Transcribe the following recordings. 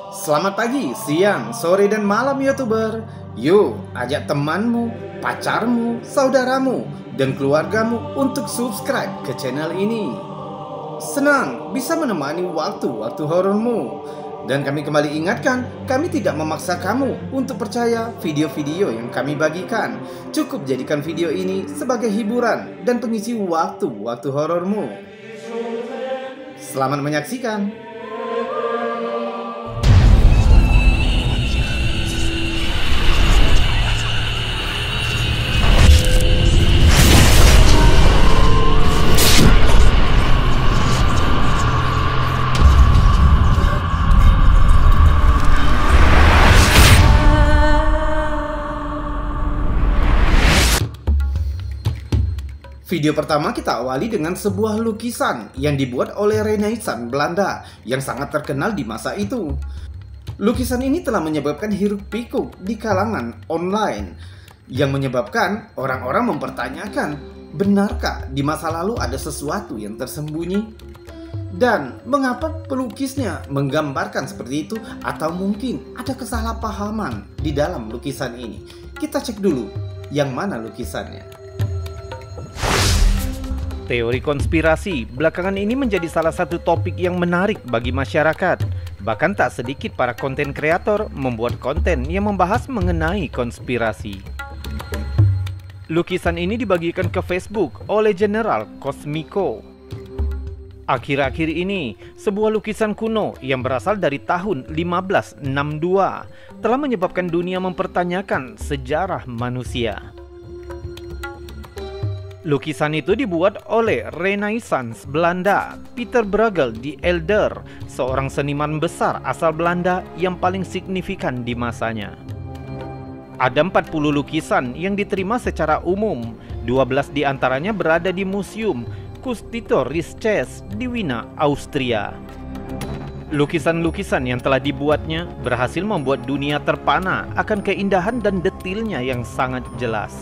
Selamat pagi, siang, sore, dan malam YouTuber. Yuk, ajak temanmu, pacarmu, saudaramu, dan keluargamu untuk subscribe ke channel ini. Senang bisa menemani waktu-waktu horormu. Dan kami kembali ingatkan, kami tidak memaksa kamu untuk percaya video-video yang kami bagikan. Cukup jadikan video ini sebagai hiburan dan pengisi waktu-waktu horormu. Selamat menyaksikan. Video pertama kita awali dengan sebuah lukisan yang dibuat oleh Renaissance Belanda yang sangat terkenal di masa itu. Lukisan ini telah menyebabkan hiruk-pikuk di kalangan online yang menyebabkan orang-orang mempertanyakan, benarkah di masa lalu ada sesuatu yang tersembunyi? Dan mengapa pelukisnya menggambarkan seperti itu, atau mungkin ada kesalahpahaman di dalam lukisan ini? Kita cek dulu yang mana lukisannya. Teori konspirasi belakangan ini menjadi salah satu topik yang menarik bagi masyarakat. Bahkan tak sedikit para konten kreator membuat konten yang membahas mengenai konspirasi. Lukisan ini dibagikan ke Facebook oleh General Cosmico. Akhir-akhir ini, sebuah lukisan kuno yang berasal dari tahun 1562 telah menyebabkan dunia mempertanyakan sejarah manusia. Lukisan itu dibuat oleh Renaissance Belanda, Pieter Bruegel the Elder, seorang seniman besar asal Belanda yang paling signifikan di masanya. Ada 40 lukisan yang diterima secara umum, 12 diantaranya berada di Museum Kunsthistorisches di Wiener, Austria. Lukisan-lukisan yang telah dibuatnya berhasil membuat dunia terpana akan keindahan dan detailnya yang sangat jelas.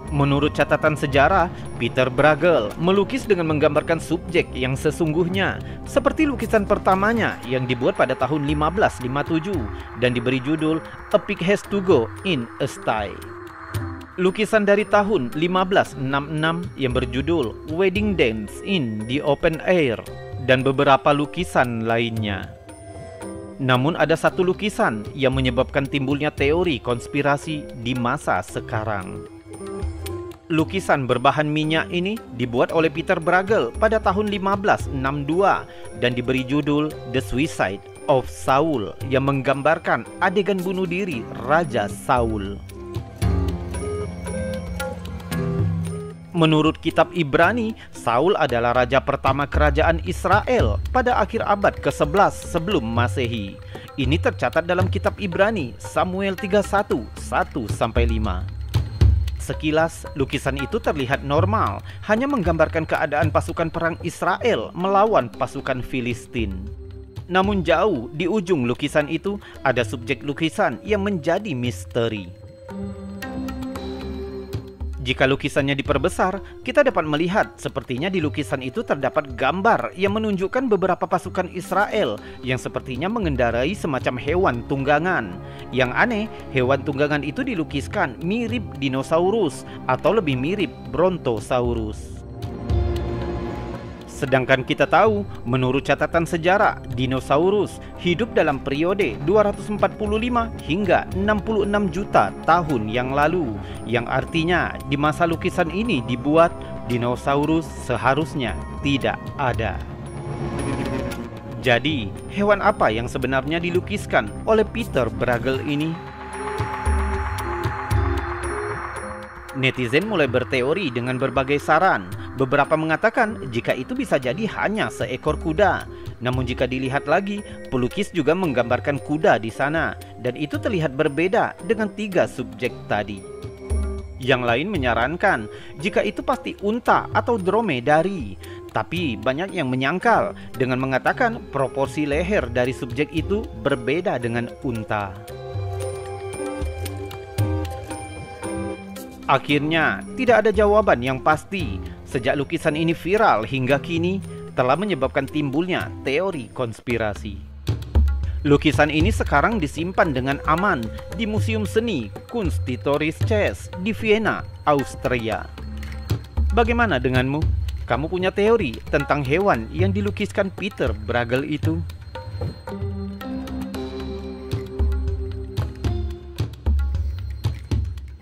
Menurut catatan sejarah, Pieter Bruegel melukis dengan menggambarkan subjek yang sesungguhnya, seperti lukisan pertamanya yang dibuat pada tahun 1557 dan diberi judul A Pig Has to Go in a Sty. Lukisan dari tahun 1566 yang berjudul Wedding Dance in the Open Air, dan beberapa lukisan lainnya. Namun ada satu lukisan yang menyebabkan timbulnya teori konspirasi di masa sekarang. Lukisan berbahan minyak ini dibuat oleh Pieter Bruegel pada tahun 1562 dan diberi judul The Suicide of Saul yang menggambarkan adegan bunuh diri Raja Saul. Menurut kitab Ibrani, Saul adalah raja pertama kerajaan Israel pada akhir abad ke-11 sebelum Masehi. Ini tercatat dalam kitab Ibrani Samuel 31, 1-5. Sekilas, lukisan itu terlihat normal, hanya menggambarkan keadaan pasukan perang Israel melawan pasukan Filistin. Namun jauh di ujung lukisan itu, ada subjek lukisan yang menjadi misteri. Jika lukisannya diperbesar, kita dapat melihat sepertinya di lukisan itu terdapat gambar yang menunjukkan beberapa pasukan Israel yang sepertinya mengendarai semacam hewan tunggangan. Yang aneh, hewan tunggangan itu dilukiskan mirip dinosaurus atau lebih mirip brontosaurus. Sedangkan kita tahu, menurut catatan sejarah, dinosaurus hidup dalam periode 245 hingga 66 juta tahun yang lalu, yang artinya di masa lukisan ini dibuat, dinosaurus seharusnya tidak ada. Jadi, hewan apa yang sebenarnya dilukiskan oleh Pieter Bruegel ini? Netizen mulai berteori dengan berbagai saran. Beberapa mengatakan jika itu bisa jadi hanya seekor kuda. Namun jika dilihat lagi, pelukis juga menggambarkan kuda di sana, dan itu terlihat berbeda dengan 3 subjek tadi. Yang lain menyarankan jika itu pasti unta atau dromedari. Tapi banyak yang menyangkal dengan mengatakan proporsi leher dari subjek itu berbeda dengan unta. Akhirnya, tidak ada jawaban yang pasti. Sejak lukisan ini viral hingga kini, telah menyebabkan timbulnya teori konspirasi. Lukisan ini sekarang disimpan dengan aman di Museum Seni Kunsthistorisches di Vienna, Austria. Bagaimana denganmu? Kamu punya teori tentang hewan yang dilukiskan Peter Bruegel itu?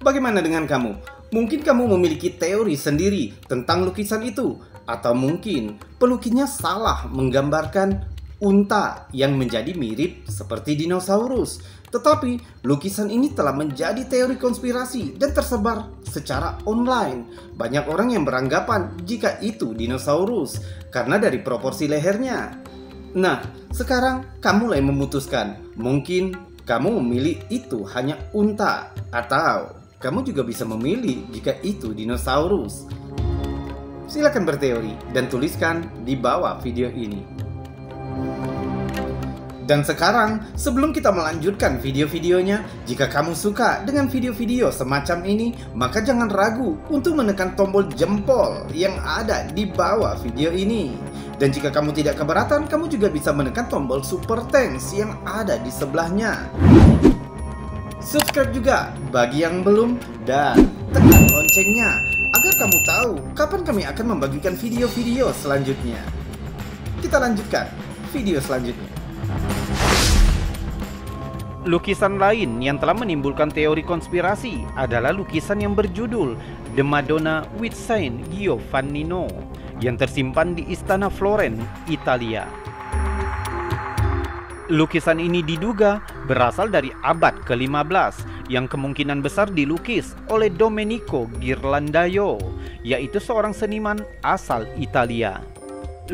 Bagaimana dengan kamu? Mungkin kamu memiliki teori sendiri tentang lukisan itu, atau mungkin pelukisnya salah menggambarkan unta yang menjadi mirip seperti dinosaurus. Tetapi lukisan ini telah menjadi teori konspirasi dan tersebar secara online. Banyak orang yang beranggapan jika itu dinosaurus karena dari proporsi lehernya. Nah, sekarang kamu mulai memutuskan. Mungkin kamu memilih itu hanya unta, atau kamu juga bisa memilih jika itu dinosaurus. Silakan berteori dan tuliskan di bawah video ini. Dan sekarang, sebelum kita melanjutkan video-videonya, jika kamu suka dengan video-video semacam ini, maka jangan ragu untuk menekan tombol jempol yang ada di bawah video ini. Dan jika kamu tidak keberatan, kamu juga bisa menekan tombol super thanks yang ada di sebelahnya. Subscribe juga bagi yang belum, dan tekan loncengnya agar kamu tahu kapan kami akan membagikan video-video selanjutnya. Kita lanjutkan video selanjutnya. Lukisan lain yang telah menimbulkan teori konspirasi adalah lukisan yang berjudul The Madonna with Saint Giovannino yang tersimpan di Istana Florence, Italia. Lukisan ini diduga berasal dari abad ke-15 yang kemungkinan besar dilukis oleh Domenico Ghirlandaio, yaitu seorang seniman asal Italia.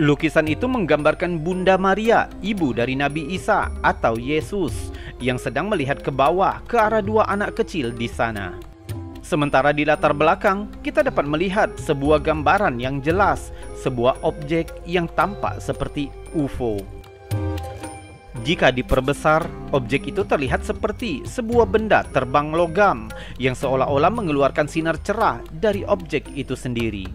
Lukisan itu menggambarkan Bunda Maria, ibu dari Nabi Isa atau Yesus, yang sedang melihat ke bawah ke arah dua anak kecil di sana. Sementara di latar belakang, kita dapat melihat sebuah gambaran yang jelas, sebuah objek yang tampak seperti UFO. Jika diperbesar, objek itu terlihat seperti sebuah benda terbang logam yang seolah-olah mengeluarkan sinar cerah dari objek itu sendiri.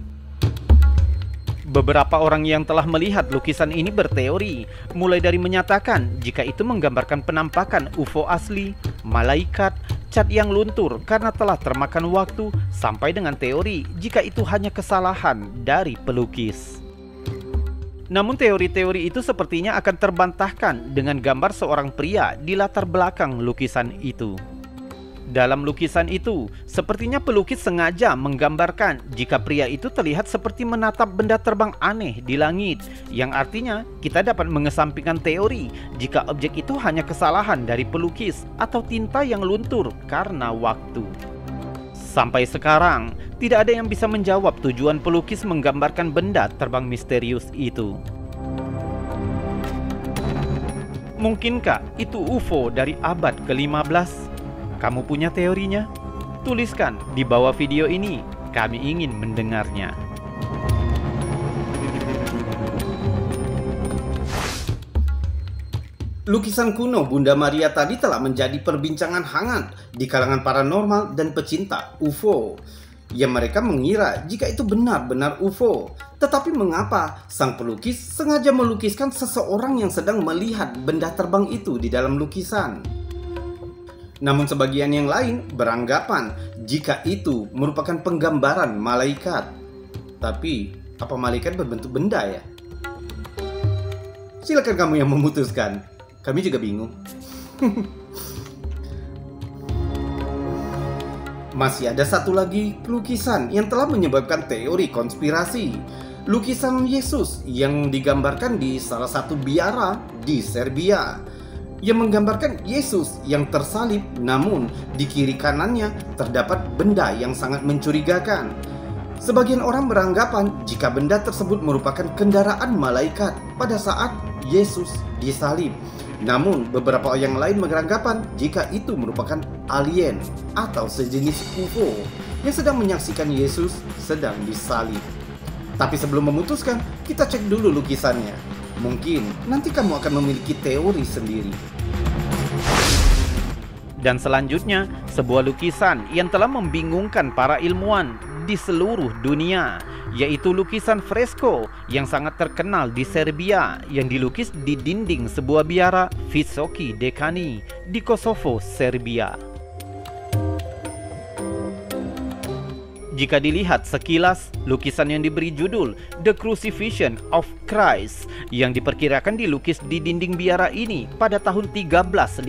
Beberapa orang yang telah melihat lukisan ini berteori, mulai dari menyatakan jika itu menggambarkan penampakan UFO asli, malaikat, cat yang luntur karena telah termakan waktu, sampai dengan teori jika itu hanya kesalahan dari pelukis. Namun teori-teori itu sepertinya akan terbantahkan dengan gambar seorang pria di latar belakang lukisan itu. Dalam lukisan itu, sepertinya pelukis sengaja menggambarkan jika pria itu terlihat seperti menatap benda terbang aneh di langit, yang artinya kita dapat mengesampingkan teori jika objek itu hanya kesalahan dari pelukis atau tinta yang luntur karena waktu. Sampai sekarang, tidak ada yang bisa menjawab tujuan pelukis menggambarkan benda terbang misterius itu. Mungkinkah itu UFO dari abad ke-15? Kamu punya teorinya? Tuliskan di bawah video ini, kami ingin mendengarnya. Lukisan kuno Bunda Maria tadi telah menjadi perbincangan hangat di kalangan paranormal dan pecinta UFO. Yang mereka mengira jika itu benar-benar UFO. Tetapi mengapa sang pelukis sengaja melukiskan seseorang yang sedang melihat benda terbang itu di dalam lukisan? Namun sebagian yang lain beranggapan jika itu merupakan penggambaran malaikat. Tapi apa malaikat berbentuk benda ya? Silakan kamu yang memutuskan. Kami juga bingung. Masih ada satu lagi lukisan yang telah menyebabkan teori konspirasi. Lukisan Yesus yang digambarkan di salah satu biara di Serbia, yang menggambarkan Yesus yang tersalib, namun di kiri kanannya terdapat benda yang sangat mencurigakan. Sebagian orang beranggapan jika benda tersebut merupakan kendaraan malaikat pada saat Yesus disalib. Namun beberapa yang lain beranggapan jika itu merupakan alien atau sejenis UFO yang sedang menyaksikan Yesus sedang disalib. Tapi sebelum memutuskan, kita cek dulu lukisannya. Mungkin nanti kamu akan memiliki teori sendiri. Dan selanjutnya, sebuah lukisan yang telah membingungkan para ilmuwan di seluruh dunia, yaitu lukisan fresko yang sangat terkenal di Serbia yang dilukis di dinding sebuah biara Visoki Dekani di Kosovo, Serbia. Jika dilihat sekilas, lukisan yang diberi judul The Crucifixion of Christ yang diperkirakan dilukis di dinding biara ini pada tahun 1350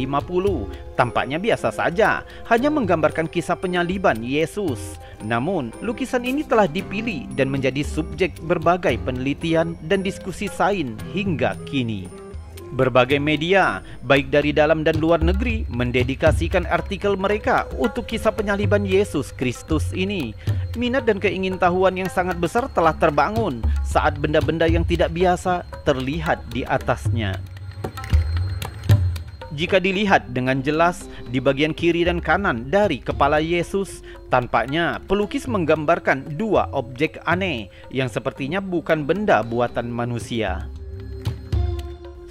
tampaknya biasa saja, hanya menggambarkan kisah penyaliban Yesus. Namun, lukisan ini telah dipilih dan menjadi subjek berbagai penelitian dan diskusi sains hingga kini. Berbagai media, baik dari dalam dan luar negeri, mendedikasikan artikel mereka untuk kisah penyaliban Yesus Kristus ini. Minat dan keingintahuan yang sangat besar telah terbangun saat benda-benda yang tidak biasa terlihat di atasnya. Jika dilihat dengan jelas, di bagian kiri dan kanan dari kepala Yesus, tampaknya pelukis menggambarkan dua objek aneh yang sepertinya bukan benda buatan manusia.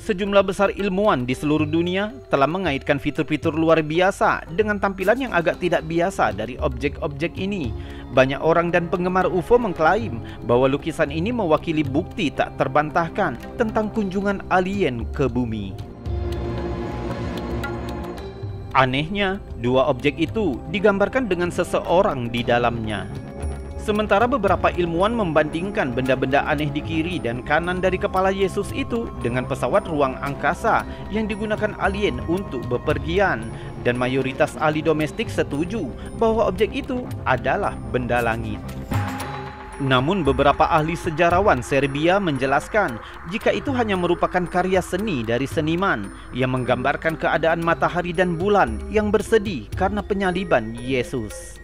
Sejumlah besar ilmuwan di seluruh dunia telah mengaitkan fitur-fitur luar biasa dengan tampilan yang agak tidak biasa dari objek-objek ini. Banyak orang dan penggemar UFO mengklaim bahwa lukisan ini mewakili bukti tak terbantahkan tentang kunjungan alien ke bumi. Anehnya, dua objek itu digambarkan dengan seseorang di dalamnya. Sementara beberapa ilmuwan membandingkan benda-benda aneh di kiri dan kanan dari kepala Yesus itu dengan pesawat ruang angkasa yang digunakan alien untuk bepergian, dan mayoritas ahli domestik setuju bahwa objek itu adalah benda langit. Namun beberapa ahli sejarawan Serbia menjelaskan jika itu hanya merupakan karya seni dari seniman yang menggambarkan keadaan matahari dan bulan yang bersedih karena penyaliban Yesus.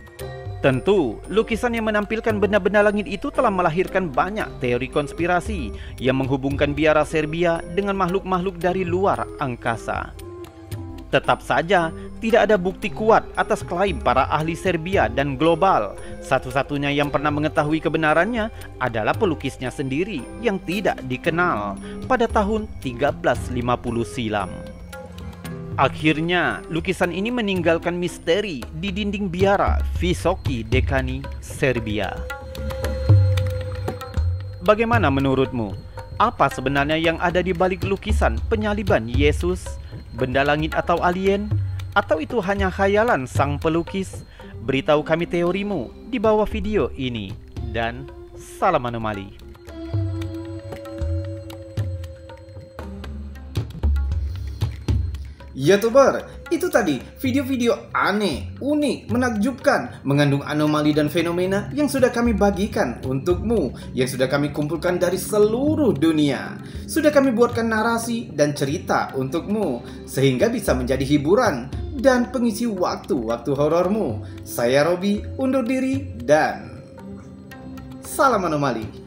Tentu, lukisan yang menampilkan benda-benda langit itu telah melahirkan banyak teori konspirasi yang menghubungkan biara Serbia dengan makhluk-makhluk dari luar angkasa. Tetap saja, tidak ada bukti kuat atas klaim para ahli Serbia dan global. Satu-satunya yang pernah mengetahui kebenarannya adalah pelukisnya sendiri yang tidak dikenal pada tahun 1350 silam. Akhirnya, lukisan ini meninggalkan misteri di dinding biara Visoki Dekani, Serbia. Bagaimana menurutmu? Apa sebenarnya yang ada di balik lukisan penyaliban Yesus? Benda langit atau alien? Atau itu hanya khayalan sang pelukis? Beritahu kami teorimu di bawah video ini. Dan salam anomali. YouTuber, itu tadi video-video aneh, unik, menakjubkan, mengandung anomali dan fenomena yang sudah kami bagikan untukmu, yang sudah kami kumpulkan dari seluruh dunia. Sudah kami buatkan narasi dan cerita untukmu, sehingga bisa menjadi hiburan dan pengisi waktu-waktu horormu. Saya Robi, undur diri dan salam anomali.